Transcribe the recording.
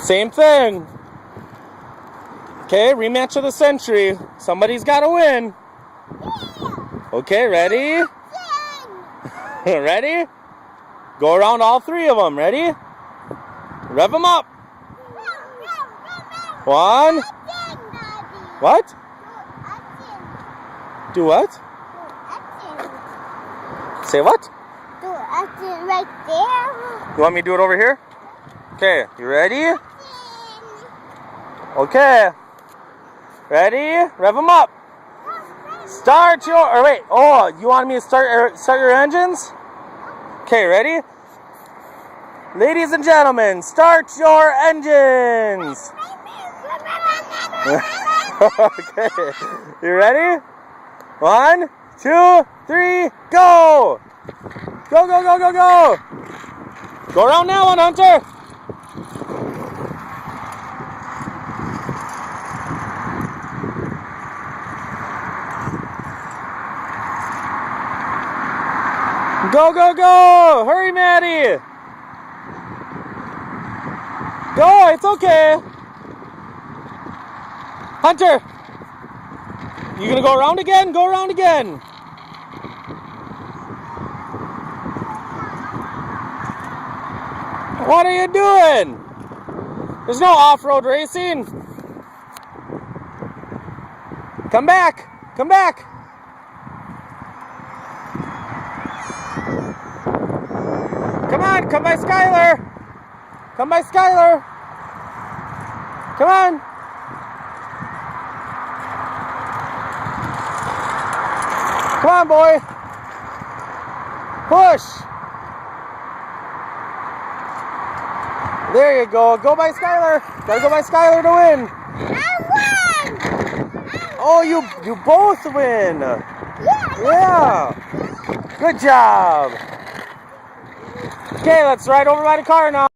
Same thing. Okay, rematch of the century. Somebody's got to win. Okay, ready? Ready? Go around all three of them. Ready? Rev them up. One. What? Do what? Say what? Right there. You want me to do it over here? Okay, you ready? Okay. Ready? Rev them up. Start your, or wait, oh, you want me to start your engines? Okay, ready? Ladies and gentlemen, start your engines. Okay, you ready? 1, 2, 3, go! Go, go, go, go, go! Go around that one, Hunter! Go, go, go! Hurry, Maddie! Go, it's okay! Hunter! You gonna go around again? Go around again! What are you doing? There's no off-road racing! Come back! Come back! Come on, come by Skylar! Come by Skylar! Come on! Come on, boy! Push! There you go. Go by Skylar. Gotta go by Skylar to win. I won! Oh, you both win. Yeah. Good job. Okay, let's ride over by the car now.